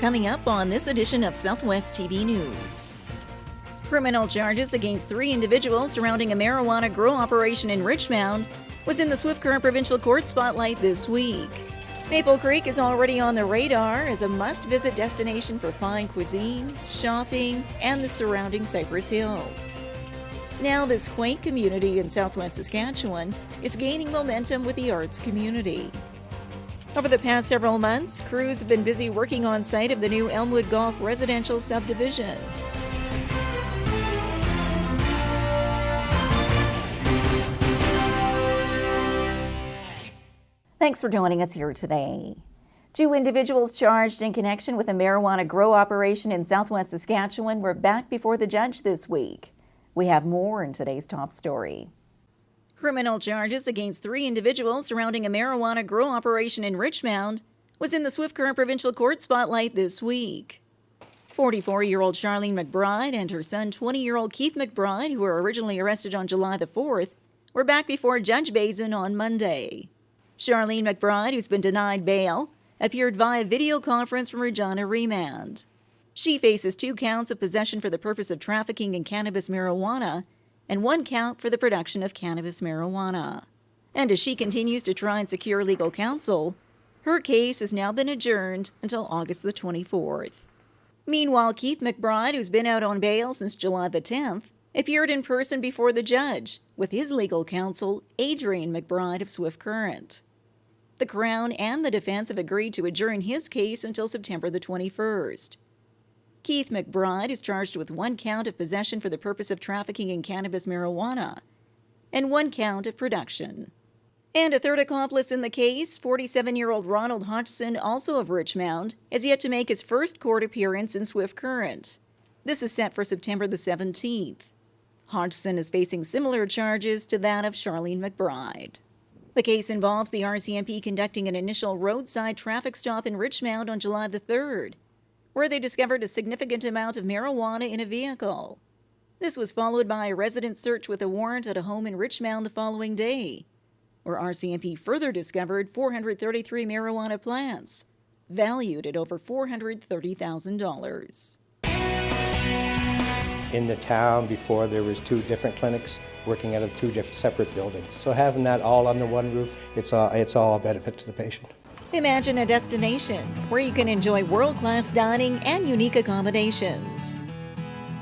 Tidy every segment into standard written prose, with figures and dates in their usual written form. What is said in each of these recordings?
Coming up on this edition of Southwest TV News. Criminal charges against 3 individuals surrounding a marijuana grow operation in Richmound was in the Swift Current Provincial Court spotlight this week. Maple Creek is already on the radar as a must-visit destination for fine cuisine, shopping, and the surrounding Cypress Hills. Now, this quaint community in southwest Saskatchewan is gaining momentum with the arts community. Over the past several months, crews have been busy working on site of the new Elmwood Golf residential subdivision. Thanks for joining us here today. 2 individuals charged in connection with a marijuana grow operation in southwest Saskatchewan were back before the judge this week. We have more in today's top story. Criminal charges against 3 individuals surrounding a marijuana grow operation in Richmound was in the Swift Current Provincial Court spotlight this week. 44-year-old Charlene McBride and her son, 20-year-old Keith McBride, who were originally arrested on July the 4th, were back before Judge Bazin on Monday. Charlene McBride, who's been denied bail, appeared via video conference from Regina Remand. She faces 2 counts of possession for the purpose of trafficking in cannabis marijuana and 1 count for the production of cannabis marijuana. And as she continues to try and secure legal counsel, her case has now been adjourned until August the 24th. Meanwhile, Keith McBride, who's been out on bail since July the 10th, appeared in person before the judge with his legal counsel, Adrian McBride of Swift Current. The Crown and the defense have agreed to adjourn his case until September the 21st. Keith McBride is charged with 1 count of possession for the purpose of trafficking in cannabis marijuana and 1 count of production. And a 3rd accomplice in the case, 47-year-old Ronald Hodgson, also of Richmound, has yet to make his first court appearance in Swift Current. This is set for September the 17th. Hodgson is facing similar charges to that of Charlene McBride. The case involves the RCMP conducting an initial roadside traffic stop in Richmound on July the 3rd, where they discovered a significant amount of marijuana in a vehicle. This was followed by a resident search with a warrant at a home in Richmound the following day, where RCMP further discovered 433 marijuana plants, valued at over $430,000. In the town before, there was 2 different clinics working out of 2 different separate buildings. So having that all under one roof, it's all a benefit to the patient. Imagine a destination where you can enjoy world-class dining and unique accommodations.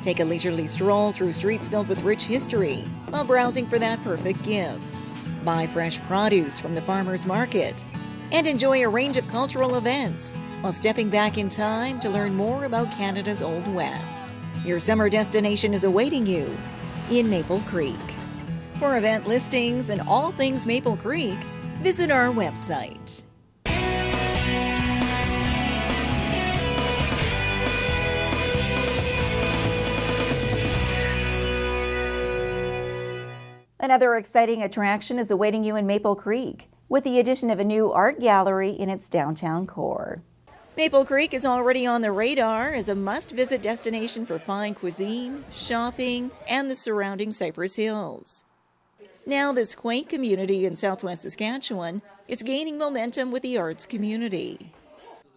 Take a leisurely stroll through streets filled with rich history while browsing for that perfect gift. Buy fresh produce from the farmers market and enjoy a range of cultural events while stepping back in time to learn more about Canada's Old West. Your summer destination is awaiting you in Maple Creek. For event listings and all things Maple Creek, visit our website. Another exciting attraction is awaiting you in Maple Creek with the addition of a new art gallery in its downtown core. Maple Creek is already on the radar as a must-visit destination for fine cuisine, shopping, and the surrounding Cypress Hills. Now, this quaint community in southwest Saskatchewan is gaining momentum with the arts community.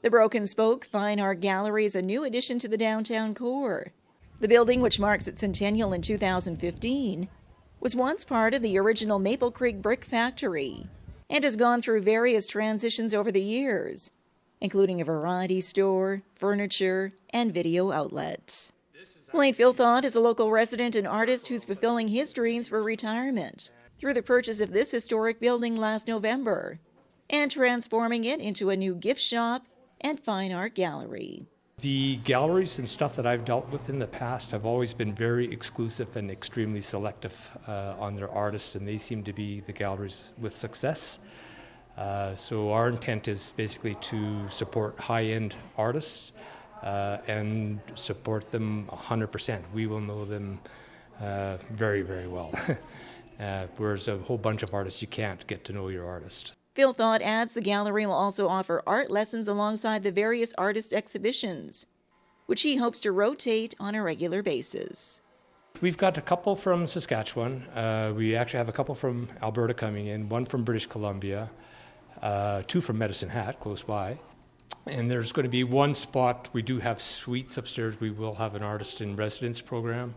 The Broken Spoke Fine Art Gallery is a new addition to the downtown core. The building, which marks its centennial in 2015, was once part of the original Maple Creek Brick Factory and has gone through various transitions over the years, including a variety store, furniture, and video outlets. Blaine Philthott is a local resident and artist who's fulfilling his dreams for retirement through the purchase of this historic building last November and transforming it into a new gift shop and fine art gallery. The galleries and stuff that I've dealt with in the past have always been very exclusive and extremely selective on their artists, and they seem to be the galleries with success. So our intent is basically to support high-end artists and support them 100%. We will know them very, very well. Whereas a whole bunch of artists, you can't get to know your artist. Philthott adds the gallery will also offer art lessons alongside the various artist exhibitions, which he hopes to rotate on a regular basis. We've got a couple from Saskatchewan. We actually have a couple from Alberta coming in, 1 from British Columbia, 2 from Medicine Hat, close by. And there's going to be one spot, we do have suites upstairs, we will have an artist in residence program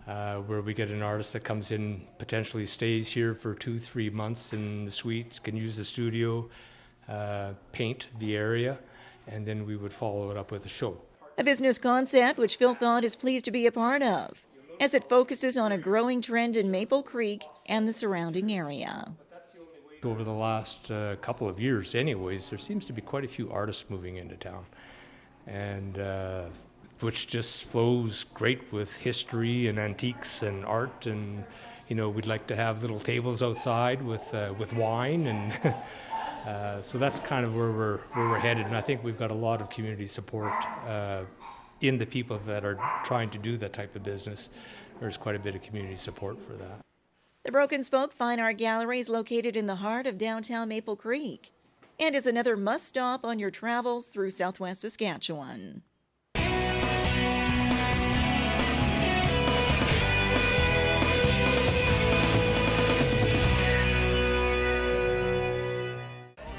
where we get an artist that comes in, potentially stays here for 2-3 months in the suite, can use the studio, paint the area, and then we would follow it up with a show. A business concept which Phil Thought is pleased to be a part of, as it focuses on a growing trend in Maple Creek and the surrounding area. Over the last couple of years anyways, there seems to be quite a few artists moving into town, and which just flows great with history and antiques and art, and we'd like to have little tables outside with wine, and so that's kind of where we're headed, and I think we've got a lot of community support in the people that are trying to do that type of business. There's quite a bit of community support for that. The Broken Spoke Fine Art Gallery is located in the heart of downtown Maple Creek and is another must-stop on your travels through southwest Saskatchewan.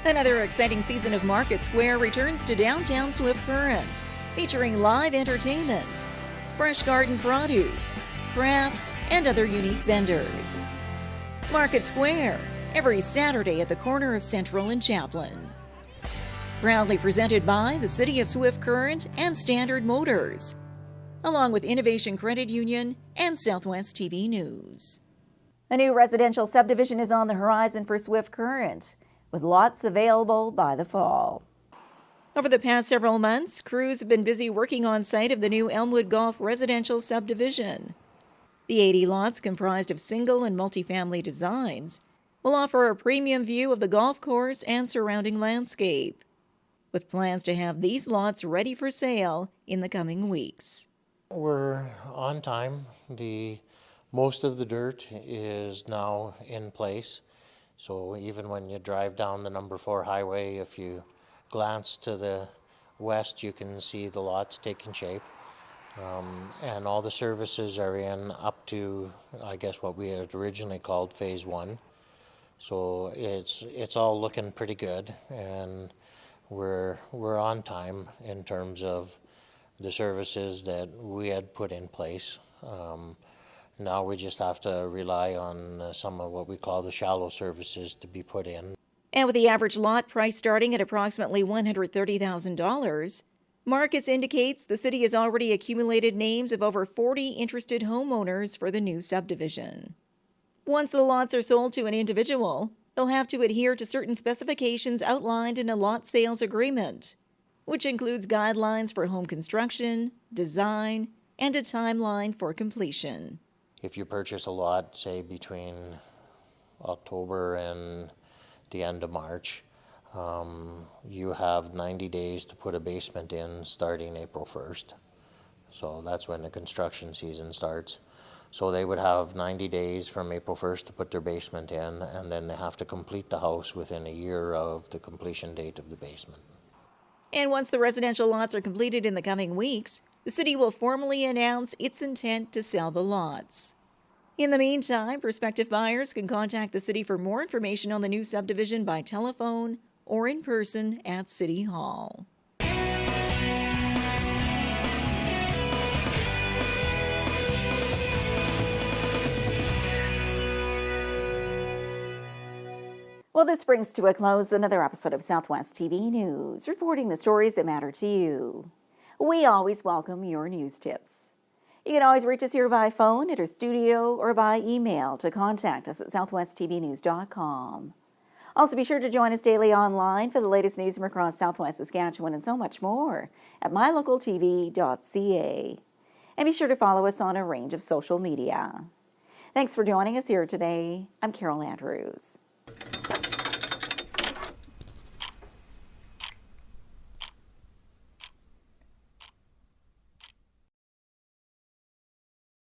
Another exciting season of Market Square returns to downtown Swift Current, featuring live entertainment, fresh garden produce, crafts, and other unique vendors. Market Square, every Saturday at the corner of Central and Chaplin. Proudly presented by the City of Swift Current and Standard Motors, along with Innovation Credit Union and Southwest TV News. A new residential subdivision is on the horizon for Swift Current, with lots available by the fall. Over the past several months, crews have been busy working on site of the new Elmwood Golf residential subdivision. The 80 lots, comprised of single and multifamily designs, will offer a premium view of the golf course and surrounding landscape, with plans to have these lots ready for sale in the coming weeks. We're on time. Most of the dirt is now in place. So even when you drive down the number 4 highway, if you glance to the west, you can see the lots taking shape. And all the services are in up to, I guess, what we had originally called Phase 1. So it's all looking pretty good, and we're on time in terms of the services that we had put in place. Now we just have to rely on some of what we call the shallow services to be put in. And with the average lot price starting at approximately $130,000, Marcus indicates the city has already accumulated names of over 40 interested homeowners for the new subdivision. Once the lots are sold to an individual, they'll have to adhere to certain specifications outlined in a lot sales agreement, which includes guidelines for home construction, design, and a timeline for completion. If you purchase a lot, say between October and the end of March, you have 90 days to put a basement in starting April 1st. So that's when the construction season starts. So they would have 90 days from April 1st to put their basement in, and then they have to complete the house within a year of the completion date of the basement. And once the residential lots are completed in the coming weeks, the city will formally announce its intent to sell the lots. In the meantime, prospective buyers can contact the city for more information on the new subdivision by telephone or in person at City Hall. Well, this brings to a close another episode of Southwest TV News, reporting the stories that matter to you. We always welcome your news tips. You can always reach us here by phone at our studio or by email to contact us at southwesttvnews.com. Also, be sure to join us daily online for the latest news from across Southwest Saskatchewan and so much more at MyLocalTV.ca. And be sure to follow us on a range of social media. Thanks for joining us here today. I'm Carol Andrews.